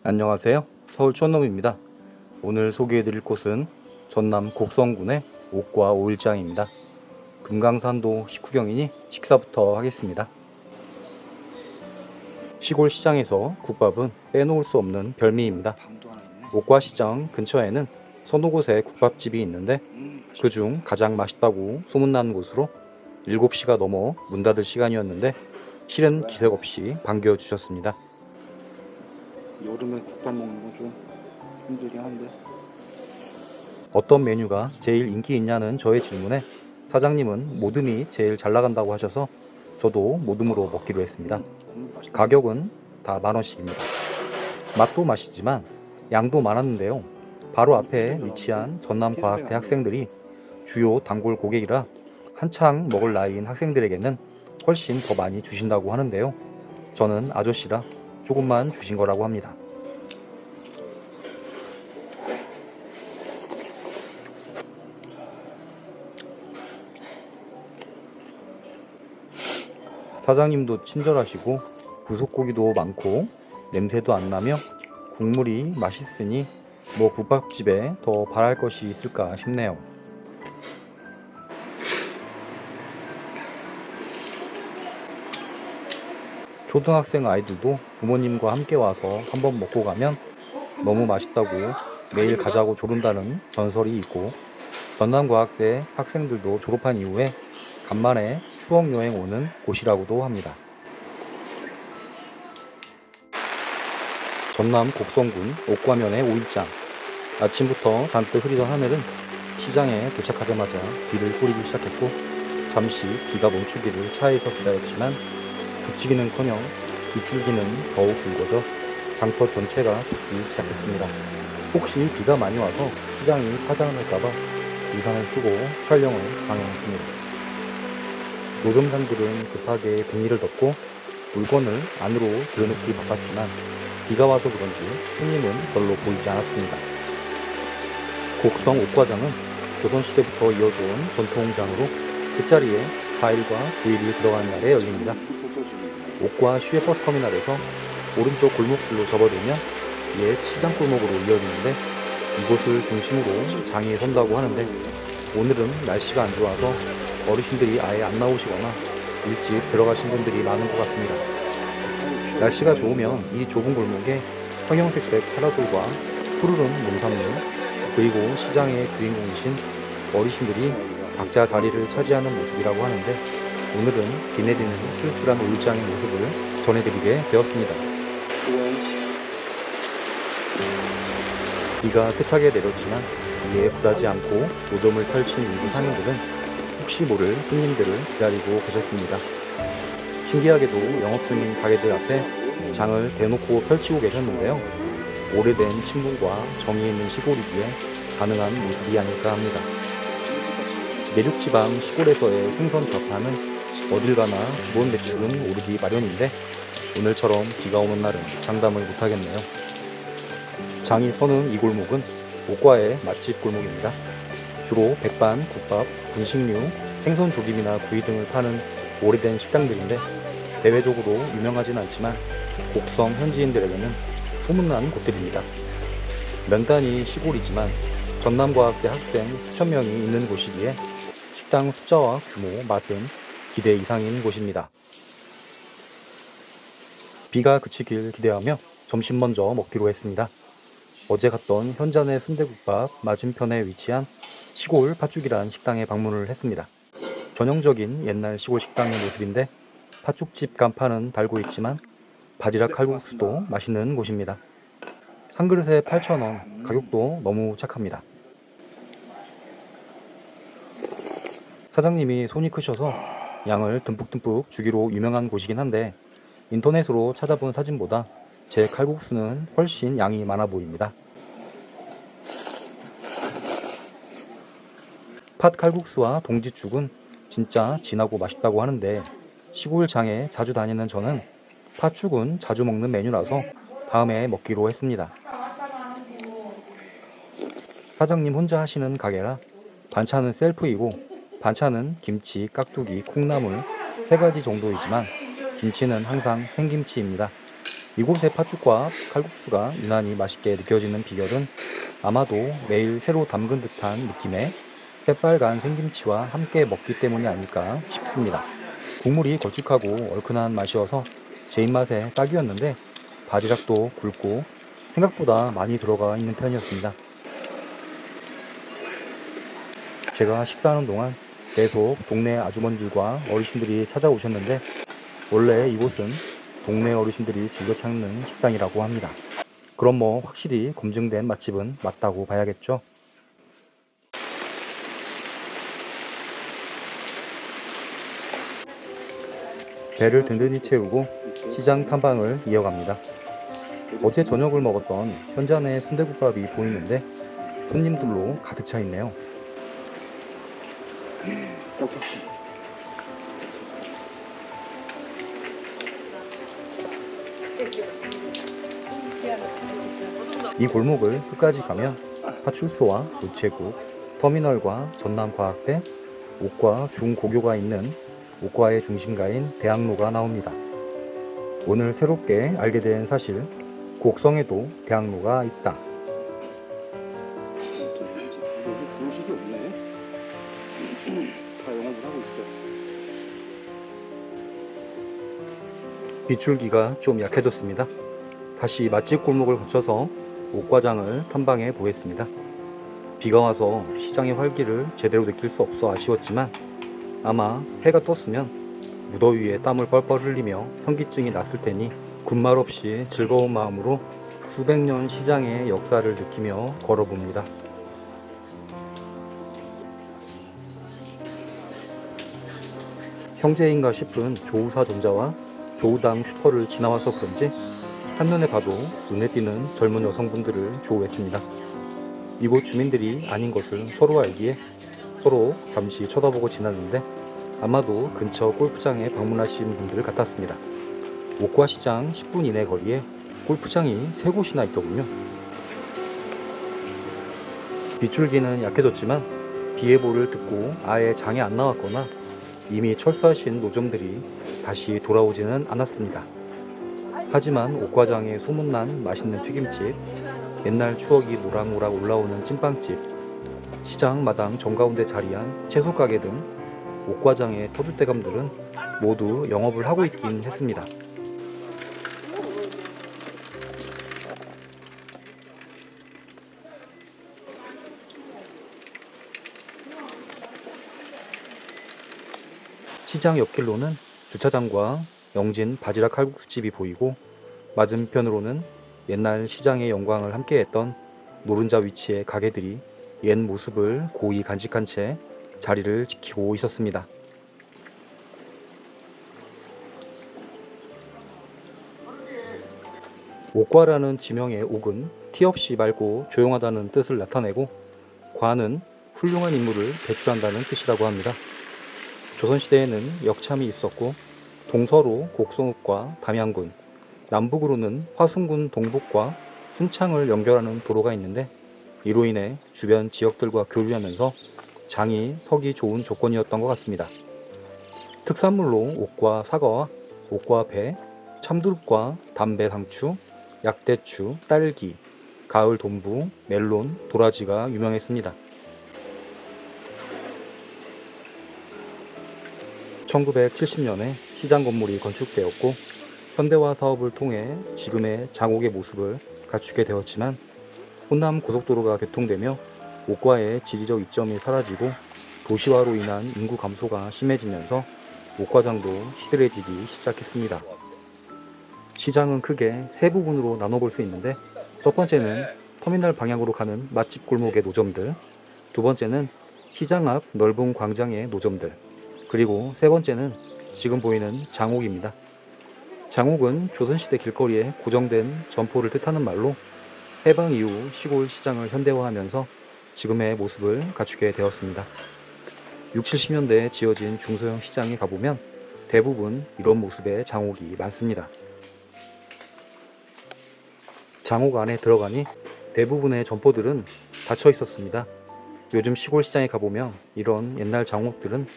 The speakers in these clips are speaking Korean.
안녕하세요. 서울 촌놈입니다. 오늘 소개해드릴 곳은 전남 곡성군의 옥과 오일장입니다. 금강산도 식후경이니 식사부터 하겠습니다. 시골 시장에서 국밥은 빼놓을 수 없는 별미입니다. 옥과 시장 근처에는 서너 곳의 국밥집이 있는데 그중 가장 맛있다고 소문나는 곳으로 7시가 넘어 문 닫을 시간이었는데 실은 기색 없이 반겨주셨습니다. 여름에 국밥 먹는 거 좀 힘들긴 한데. 어떤 메뉴가 제일 인기 있냐는 저의 질문에 사장님은 모듬이 제일 잘 나간다고 하셔서 저도 모듬으로 먹기로 했습니다. 가격은 다 10,000원씩입니다. 맛도 맛이지만 양도 많았는데요. 바로 앞에 위치한 전남과학대 학생들이 주요 단골 고객이라 한창 먹을 나이인 학생들에게는 훨씬 더 많이 주신다고 하는데요. 저는 아저씨라 조금만 주신 거라고 합니다. 사장님도 친절하시고 부속고기도 많고 냄새도 안 나며 국물이 맛있으니 뭐 국밥집에 더 바랄 것이 있을까 싶네요. 초등학생 아이들도 부모님과 함께 와서 한번 먹고 가면 너무 맛있다고 매일 가자고 조른다는 전설이 있고, 전남과학대 학생들도 졸업한 이후에 간만에 추억여행 오는 곳이라고도 합니다. 전남 곡성군 옥과면의 오일장. 아침부터 잔뜩 흐리던 하늘은 시장에 도착하자마자 비를 뿌리기 시작했고, 잠시 비가 멈추기를 차에서 기다렸지만 그치기는커녕 이슬기는 더욱 굵어져 장터 전체가 젖기 시작했습니다. 혹시 비가 많이 와서 시장이 파장을 할까봐 우산을 쓰고 촬영을 강행했습니다. 노점장들은 급하게 비닐을 덮고 물건을 안으로 들여놓기 바빴지만 비가 와서 그런지 손님은 별로 보이지 않았습니다. 곡성 옥과장은 조선시대부터 이어져온 전통장으로 끝자리에 과일과 구일이 들어가는 날에 열립니다. 옥과 시외버스터미널에서 오른쪽 골목길로 접어들면 옛 시장골목으로 이어지는데 이곳을 중심으로 장이 선다고 하는데 오늘은 날씨가 안 좋아서 어르신들이 아예 안 나오시거나 일찍 들어가신 분들이 많은 것 같습니다. 날씨가 좋으면 이 좁은 골목에 형형색색 파라솔과 푸르른 농산물, 그리고 시장의 주인공이신 어르신들이 각자 자리를 차지하는 모습이라고 하는데 오늘은 비 내리는 쓸쓸한 오일장의 모습을 전해드리게 되었습니다. 비가 세차게 내렸지만 이에 굴하지 않고 노점을 펼친 일부 상인들은 혹시 모를 손님들을 기다리고 계셨습니다. 신기하게도 영업 중인 가게들 앞에 장을 대놓고 펼치고 계셨는데요. 오래된 친분과 정이 있는 시골이기에 가능한 모습이 아닐까 합니다. 내륙지방 시골에서의 생선 좌파는 어딜 가나 기본 매출은 오르기 마련인데 오늘처럼 비가 오는 날은 장담을 못하겠네요. 장이 서는 이 골목은 옥과의 맛집 골목입니다. 주로 백반, 국밥, 분식류, 생선 조림이나 구이 등을 파는 오래된 식당들인데 대외적으로 유명하진 않지만 곡성 현지인들에게는 소문난 곳들입니다. 명단이 시골이지만 전남과학대 학생 수천 명이 있는 곳이기에 식당 숫자와 규모, 맛은 기대 이상인 곳입니다. 비가 그치길 기대하며 점심 먼저 먹기로 했습니다. 어제 갔던 현잔의 순대국밥 맞은편에 위치한 시골 팥죽이란 식당에 방문을 했습니다. 전형적인 옛날 시골 식당의 모습인데 팥죽집 간판은 달고 있지만 바지락 칼국수도 맛있는 곳입니다. 한 그릇에 8,000원, 가격도 너무 착합니다. 사장님이 손이 크셔서 양을 듬뿍듬뿍 주기로 유명한 곳이긴 한데 인터넷으로 찾아본 사진보다 제 칼국수는 훨씬 양이 많아 보입니다. 팥 칼국수와 동지죽은 진짜 진하고 맛있다고 하는데 시골 장에 자주 다니는 저는 팥죽은 자주 먹는 메뉴라서 다음에 먹기로 했습니다. 사장님 혼자 하시는 가게라 반찬은 셀프이고 반찬은 김치, 깍두기, 콩나물 3가지 정도이지만 김치는 항상 생김치입니다. 이곳의 팥죽과 칼국수가 유난히 맛있게 느껴지는 비결은 아마도 매일 새로 담근 듯한 느낌의 새빨간 생김치와 함께 먹기 때문이 아닐까 싶습니다. 국물이 걸쭉하고 얼큰한 맛이어서 제 입맛에 딱이었는데 바지락도 굵고 생각보다 많이 들어가 있는 편이었습니다. 제가 식사하는 동안 계속 동네 아주머니들과 어르신들이 찾아오셨는데 원래 이곳은 동네 어르신들이 즐겨 찾는 식당이라고 합니다. 그럼 뭐 확실히 검증된 맛집은 맞다고 봐야겠죠? 배를 든든히 채우고 시장 탐방을 이어갑니다. 어제 저녁을 먹었던 현잔의 순대국밥이 보이는데 손님들로 가득 차 있네요. 이 골목을 끝까지 가면 파출소와 우체국, 터미널과 전남과학대, 옥과 중고교가 있는 옥과의 중심가인 대학로가 나옵니다. 오늘 새롭게 알게 된 사실, 곡성에도 대학로가 있다. 여기 교실이 없네. 다 영업을 하고 있어. 비출기가 좀 약해졌습니다. 다시 맛집 골목을 거쳐서 옥과장을 탐방해 보겠습니다. 비가 와서 시장의 활기를 제대로 느낄 수 없어 아쉬웠지만 아마 해가 떴으면 무더위에 땀을 뻘뻘 흘리며 현기증이 났을 테니 군말 없이 즐거운 마음으로 수백 년 시장의 역사를 느끼며 걸어봅니다. 형제인가 싶은 조우사전자와 조우당 슈퍼를 지나와서 그런지 한눈에 봐도 눈에 띄는 젊은 여성분들을 조우했습니다. 이곳 주민들이 아닌 것을 서로 알기에 서로 잠시 쳐다보고 지났는데 아마도 근처 골프장에 방문하신 분들 같았습니다. 옥과시장 10분 이내 거리에 골프장이 3곳이나 있더군요. 비출기는 약해졌지만 비 예보를 듣고 아예 장에 안 나왔거나 이미 철수하신 노점들이 다시 돌아오지는 않았습니다. 하지만 옥과장에 소문난 맛있는 튀김집, 옛날 추억이 모락모락 올라오는 찐빵집, 시장 마당 정가운데 자리한 채소가게 등 옥과장의 터줏대감들은 모두 영업을 하고 있긴 했습니다. 시장 옆길로는 주차장과 영진 바지락 칼국수집이 보이고 맞은편으로는 옛날 시장의 영광을 함께했던 노른자 위치의 가게들이 옛 모습을 고이 간직한 채 자리를 지키고 있었습니다. 옥과라는 지명의 옥은 티 없이 맑고 조용하다는 뜻을 나타내고 과는 훌륭한 인물을 배출한다는 뜻이라고 합니다. 조선시대에는 역참이 있었고 동서로 곡성읍과 담양군, 남북으로는 화순군 동북과 순창을 연결하는 도로가 있는데 이로 인해 주변 지역들과 교류하면서 장이 서기 좋은 조건이었던 것 같습니다. 특산물로 옥과 사과와 옥과 배, 참두릅과 담배 상추, 약대추, 딸기, 가을 돈부, 멜론, 도라지가 유명했습니다. 1970년에 시장 건물이 건축되었고 현대화 사업을 통해 지금의 장옥의 모습을 갖추게 되었지만 호남 고속도로가 개통되며 옥과의 지리적 이점이 사라지고 도시화로 인한 인구 감소가 심해지면서 옥과장도 시들해지기 시작했습니다. 시장은 크게 세 부분으로 나눠볼 수 있는데 첫 번째는 터미널 방향으로 가는 맛집 골목의 노점들, 두 번째는 시장 앞 넓은 광장의 노점들, 그리고 세 번째는 지금 보이는 장옥입니다. 장옥은 조선시대 길거리에 고정된 점포를 뜻하는 말로 해방 이후 시골 시장을 현대화하면서 지금의 모습을 갖추게 되었습니다. 60, 70년대에 지어진 중소형 시장에 가보면 대부분 이런 모습의 장옥이 많습니다. 장옥 안에 들어가니 대부분의 점포들은 닫혀 있었습니다. 요즘 시골 시장에 가보면 이런 옛날 장옥들은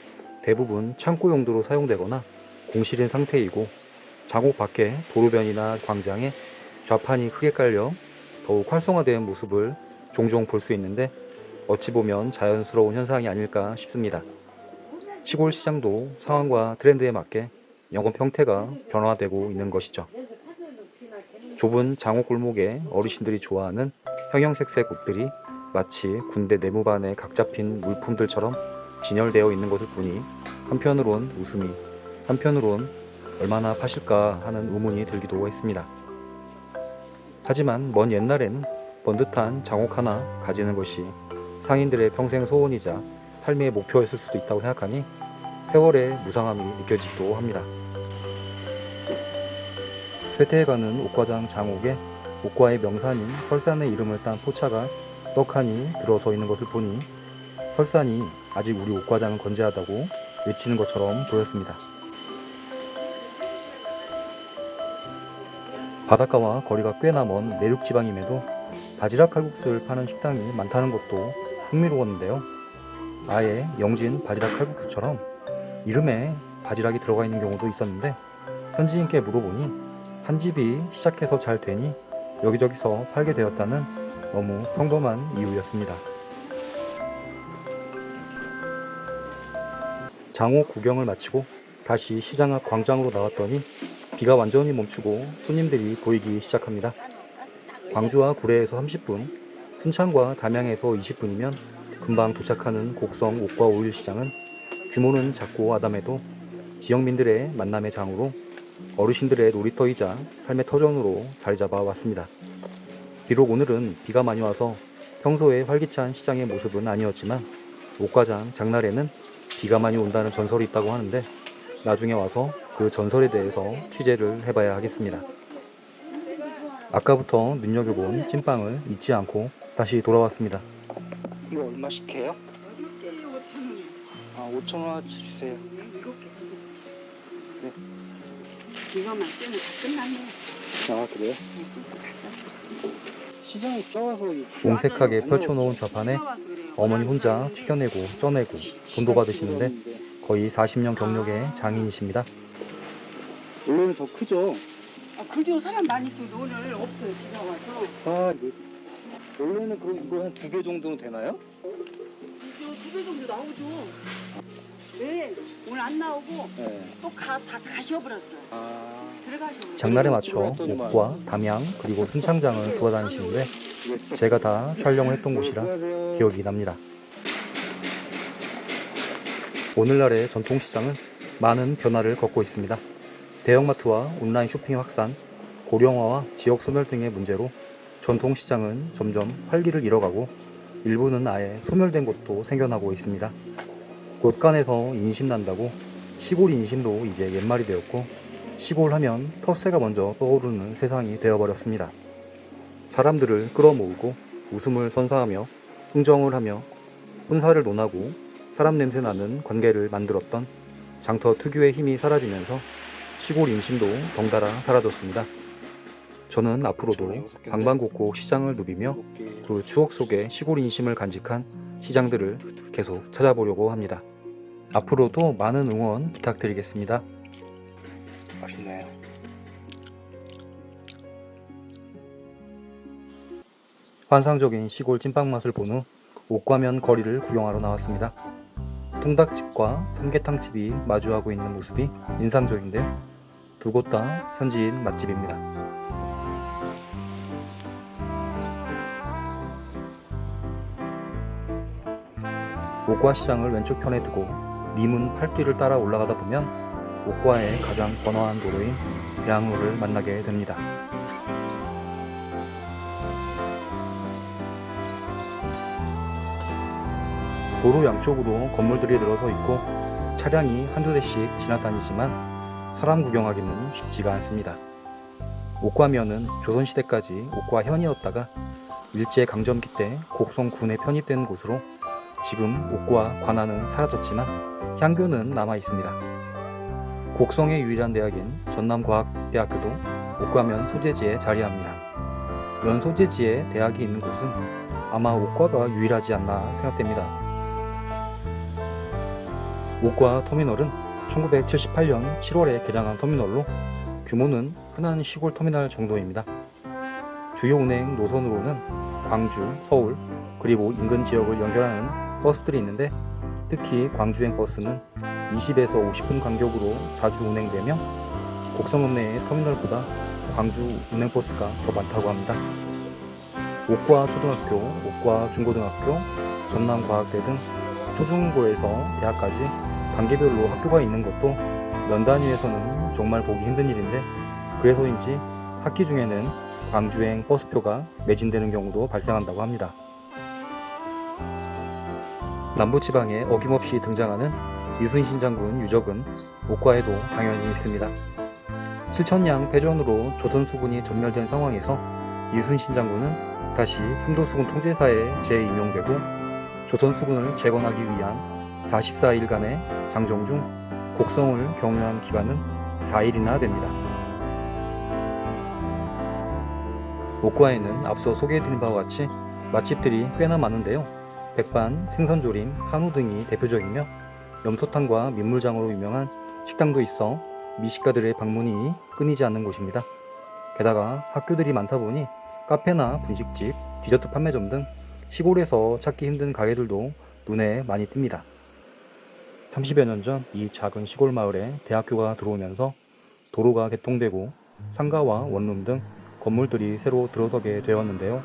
대부분 창고 용도로 사용되거나 공실인 상태이고 장옥 밖에 도로변이나 광장에 좌판이 크게 깔려 더욱 활성화된 모습을 종종 볼 수 있는데 어찌 보면 자연스러운 현상이 아닐까 싶습니다. 시골 시장도 상황과 트렌드에 맞게 영업 형태가 변화되고 있는 것이죠. 좁은 장옥 골목에 어르신들이 좋아하는 형형색색 옷들이 마치 군대 내무반에 각 잡힌 물품들처럼 진열되어 있는 것을 보니 한편으론 웃음이, 한편으론 얼마나 파실까 하는 의문이 들기도 했습니다. 하지만 먼 옛날에는 번듯한 장옥 하나 가지는 것이 상인들의 평생 소원이자 삶의 목표였을 수도 있다고 생각하니 세월의 무상함이 느껴지기도 합니다. 쇠퇴해가는 옥과장 장옥에 옥과의 명산인 설산의 이름을 딴 포차가 떡하니 들어서 있는 것을 보니 설산이 아직 우리 옥과장은 건재하다고 외치는 것처럼 보였습니다. 바닷가와 거리가 꽤나 먼 내륙 지방임에도 바지락 칼국수를 파는 식당이 많다는 것도 흥미로웠는데요. 아예 영진 바지락 칼국수처럼 이름에 바지락이 들어가 있는 경우도 있었는데 현지인께 물어보니 한 집이 시작해서 잘 되니 여기저기서 팔게 되었다는 너무 평범한 이유였습니다. 장옥 구경을 마치고 다시 시장 앞 광장으로 나왔더니 비가 완전히 멈추고 손님들이 보이기 시작합니다. 광주와 구례에서 30분, 순창과 담양에서 20분이면 금방 도착하는 곡성 옥과 오일 시장은 규모는 작고 아담해도 지역민들의 만남의 장으로 어르신들의 놀이터이자 삶의 터전으로 자리 잡아 왔습니다. 비록 오늘은 비가 많이 와서 평소에 활기찬 시장의 모습은 아니었지만 옥과장 장날에는 비가 많이 온다는 전설이 있다고 하는데 나중에 와서 그 전설에 대해서 취재를 해봐야 하겠습니다. 아까부터 눈여겨본 찐빵을 잊지 않고 다시 돌아왔습니다. 이거 얼마씩 해요? 6개 5,000원. 아, 5,000원어치 주세요. 네. 이거만 쓰면 다 끝났네. 아, 그래요? 시장에 껴와서 옹색하게 펼쳐놓은 좌판에 어머니 혼자 튀겨내고 쪄내고 돈도 받으시는데 거의 40년 경력의 장인이십니다. 원래는 더 크죠? 그죠. 사람 많이 또 오늘 없어요. 비가 와서. 아, 이거 원래는 그럼 이거 한 2개 정도는 되나요? 이거 2배 정도 나오죠. 네. 오늘 안 나오고 네. 또 다 가셔버렸어요. 아, 들어가셔버렸어요. 장날에 맞춰 옥과 담양 그리고 순창장을 돌아다니시는데 제가 다 촬영을 했던 곳이라 기억이 납니다. 오늘날의 전통시장은 많은 변화를 겪고 있습니다. 대형마트와 온라인 쇼핑의 확산, 고령화와 지역 소멸 등의 문제로 전통시장은 점점 활기를 잃어가고 일부는 아예 소멸된 곳도 생겨나고 있습니다. 곳간에서 인심난다고 시골 인심도 이제 옛말이 되었고 시골 하면 텃세가 먼저 떠오르는 세상이 되어버렸습니다. 사람들을 끌어모으고 웃음을 선사하며 흥정을 하며 혼사를 논하고 사람 냄새 나는 관계를 만들었던 장터 특유의 힘이 사라지면서 시골 인심도 덩달아 사라졌습니다. 저는 앞으로도 방방곡곡 시장을 누비며 그 추억 속의 시골 인심을 간직한 시장들을 계속 찾아보려고 합니다. 앞으로도 많은 응원 부탁드리겠습니다. 맛있네요. 환상적인 시골 찐빵 맛을 본 후 옥과면 거리를 구경하러 나왔습니다. 통닭집과 삼계탕집이 마주하고 있는 모습이 인상적인데요. 두 곳 다 현지인 맛집입니다. 옥과시장을 왼쪽 편에 두고 미문 팔길을 따라 올라가다 보면 옥과의 가장 번화한 도로인 대학로를 만나게 됩니다. 도로 양쪽으로 건물들이 늘어서 있고 차량이 한두 대씩 지나다니지만 사람 구경하기는 쉽지가 않습니다. 옥과면은 조선시대까지 옥과현이었다가 일제강점기 때 곡성군에 편입된 곳으로 지금 옥과 관아는 사라졌지만 향교는 남아 있습니다. 곡성의 유일한 대학인 전남과학대학교도 옥과면 소재지에 자리합니다. 이런 소재지에 대학이 있는 곳은 아마 옥과가 유일하지 않나 생각됩니다. 옥과 터미널은 1978년 7월에 개장한 터미널로 규모는 흔한 시골 터미널 정도입니다. 주요 운행 노선으로는 광주, 서울, 그리고 인근 지역을 연결하는 버스들이 있는데 특히 광주행 버스는 20에서 50분 간격으로 자주 운행되며 곡성읍 내의 터미널보다 광주 운행버스가 더 많다고 합니다. 옥과 초등학교, 옥과 중고등학교, 전남과학대 등 초중고에서 대학까지 단계별로 학교가 있는 것도 면 단위에서는 정말 보기 힘든 일인데 그래서인지 학기 중에는 광주행 버스표가 매진되는 경우도 발생한다고 합니다. 남부지방에 어김없이 등장하는 이순신 장군 유적은 옥과에도 당연히 있습니다. 칠천량 패전으로 조선수군이 전멸된 상황에서 이순신 장군은 다시 삼도수군 통제사에 재임용되고 조선수군을 재건하기 위한 44일간의 장정 중 곡성을 경유한 기간은 4일이나 됩니다. 옥과에는 앞서 소개해드린 바와 같이 맛집들이 꽤나 많은데요. 백반, 생선조림, 한우 등이 대표적이며 염소탕과 민물장어로 유명한 식당도 있어 미식가들의 방문이 끊이지 않는 곳입니다. 게다가 학교들이 많다 보니 카페나 분식집, 디저트 판매점 등 시골에서 찾기 힘든 가게들도 눈에 많이 띕니다. 30여 년 전 이 작은 시골 마을에 대학교가 들어오면서 도로가 개통되고 상가와 원룸 등 건물들이 새로 들어서게 되었는데요.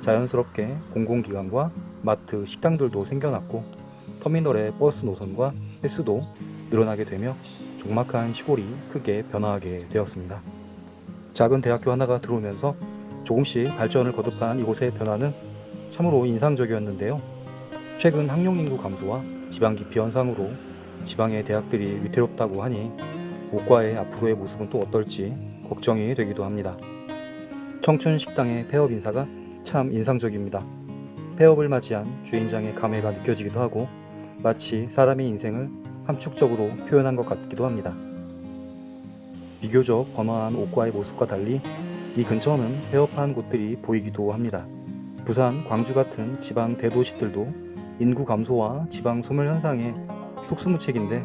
자연스럽게 공공기관과 마트, 식당들도 생겨났고 터미널의 버스 노선과 횟수도 늘어나게 되며 적막한 시골이 크게 변화하게 되었습니다. 작은 대학교 하나가 들어오면서 조금씩 발전을 거듭한 이곳의 변화는 참으로 인상적이었는데요. 최근 학령 인구 감소와 지방 기피 현상으로 지방의 대학들이 위태롭다고 하니 옥과의 앞으로의 모습은 또 어떨지 걱정이 되기도 합니다. 청춘 식당의 폐업 인사가 참 인상적입니다. 폐업을 맞이한 주인장의 감회가 느껴지기도 하고 마치 사람의 인생을 함축적으로 표현한 것 같기도 합니다. 비교적 번화한 옥과의 모습과 달리 이 근처는 폐업한 곳들이 보이기도 합니다. 부산, 광주 같은 지방 대도시들도 인구 감소와 지방 소멸 현상에 속수무책인데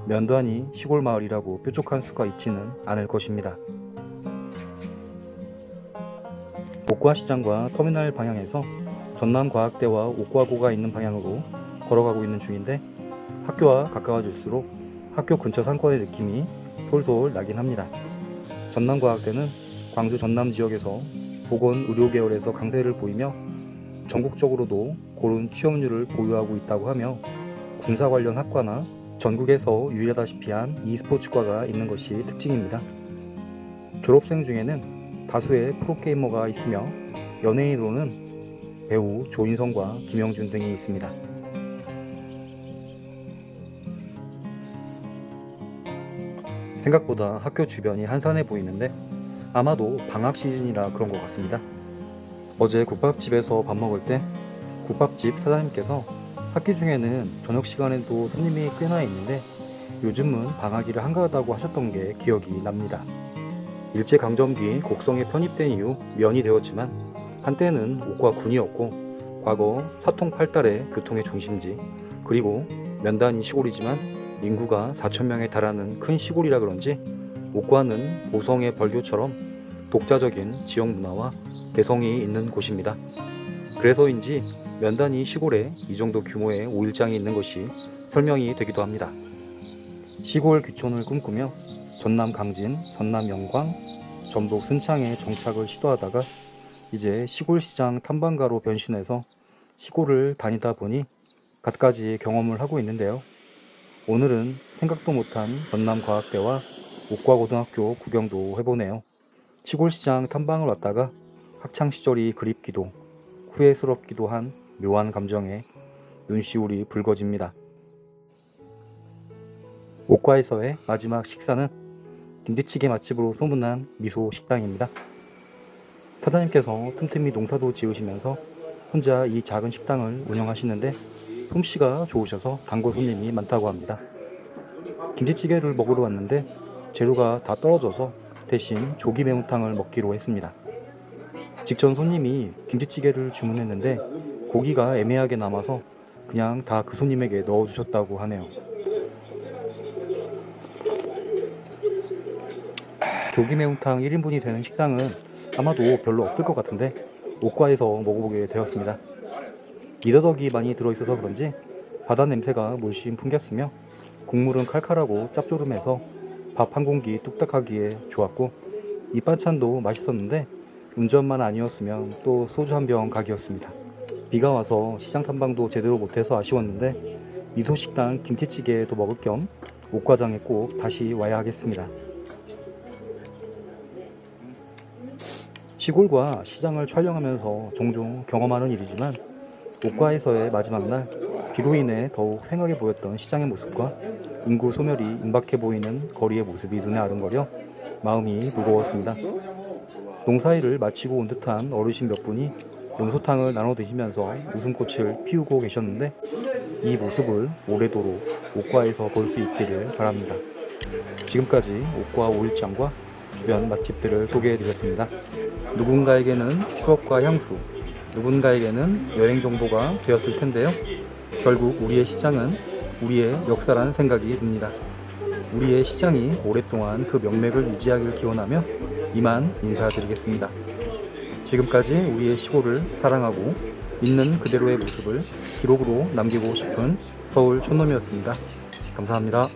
면단위 시골 마을이라고 뾰족한 수가 있지는 않을 것입니다. 옥과시장과 터미널 방향에서 전남과학대와 옥과고가 있는 방향으로 걸어가고 있는 중인데 학교와 가까워질수록 학교 근처 상권의 느낌이 솔솔 나긴 합니다. 전남과학대는 광주 전남 지역에서 보건의료 계열에서 강세를 보이며 전국적으로도 고른 취업률을 보유하고 있다고 하며 군사 관련 학과나 전국에서 유일하다시피 한 e스포츠과가 있는 것이 특징입니다. 졸업생 중에는 다수의 프로게이머가 있으며 연예인으로는 배우 조인성과 김영준 등이 있습니다. 생각보다 학교 주변이 한산해 보이는데 아마도 방학 시즌이라 그런 것 같습니다. 어제 국밥집에서 밥 먹을 때 국밥집 사장님께서 학기 중에는 저녁 시간에도 손님이 꽤나 있는데 요즘은 방학이라 한가하다고 하셨던 게 기억이 납니다. 일제강점기 곡성에 편입된 이후 면이 되었지만 한때는 옥과 군이었고 과거 사통팔달의 교통의 중심지 그리고 면단위 시골이지만 인구가 4,000명에 달하는 큰 시골이라 그런지 옥과는 보성의 벌교처럼 독자적인 지역 문화와 개성이 있는 곳입니다. 그래서인지 면단위 시골에 이 정도 규모의 오일장이 있는 것이 설명이 되기도 합니다. 시골 귀촌을 꿈꾸며 전남 강진, 전남 영광, 전북 순창에 정착을 시도하다가 이제 시골시장 탐방가로 변신해서 시골을 다니다 보니 갖가지 경험을 하고 있는데요. 오늘은 생각도 못한 전남과학대와 옥과고등학교 구경도 해보네요. 시골시장 탐방을 왔다가 학창시절이 그립기도 후회스럽기도 한 묘한 감정에 눈시울이 붉어집니다. 옥과에서의 마지막 식사는 김치찌개 맛집으로 소문난 미소 식당입니다. 사장님께서 틈틈이 농사도 지으시면서 혼자 이 작은 식당을 운영하시는데 솜씨가 좋으셔서 단골 손님이 많다고 합니다. 김치찌개를 먹으러 왔는데 재료가 다 떨어져서 대신 조기 매운탕을 먹기로 했습니다. 직전 손님이 김치찌개를 주문했는데 고기가 애매하게 남아서 그냥 다 그 손님에게 넣어주셨다고 하네요. 조기 매운탕 1인분이 되는 식당은 아마도 별로 없을 것 같은데 옥과에서 먹어보게 되었습니다. 미더덕이 많이 들어있어서 그런지 바다 냄새가 물씬 풍겼으며 국물은 칼칼하고 짭조름해서 밥 한 공기 뚝딱 하기에 좋았고, 밑반찬도 맛있었는데 운전만 아니었으면 또 소주 한 병 각이었습니다. 비가 와서 시장 탐방도 제대로 못해서 아쉬웠는데 미소식당 김치찌개도 먹을 겸 옥과장에 꼭 다시 와야 하겠습니다. 시골과 시장을 촬영하면서 종종 경험하는 일이지만 옥과에서의 마지막 날, 비로 인해 더욱 휑하게 보였던 시장의 모습과 인구 소멸이 임박해 보이는 거리의 모습이 눈에 아른거려 마음이 무거웠습니다. 농사일을 마치고 온 듯한 어르신 몇 분이 염소탕을 나눠 드시면서 웃음꽃을 피우고 계셨는데 이 모습을 오래도록 옥과에서 볼 수 있기를 바랍니다. 지금까지 옥과 5일장과 주변 맛집들을 소개해 드렸습니다. 누군가에게는 추억과 향수, 누군가에게는 여행 정보가 되었을 텐데요. 결국 우리의 시장은 우리의 역사라는 생각이 듭니다. 우리의 시장이 오랫동안 그 명맥을 유지하길 기원하며 이만 인사드리겠습니다. 지금까지 우리의 시골을 사랑하고 있는 그대로의 모습을 기록으로 남기고 싶은 서울 촌놈이었습니다. 감사합니다.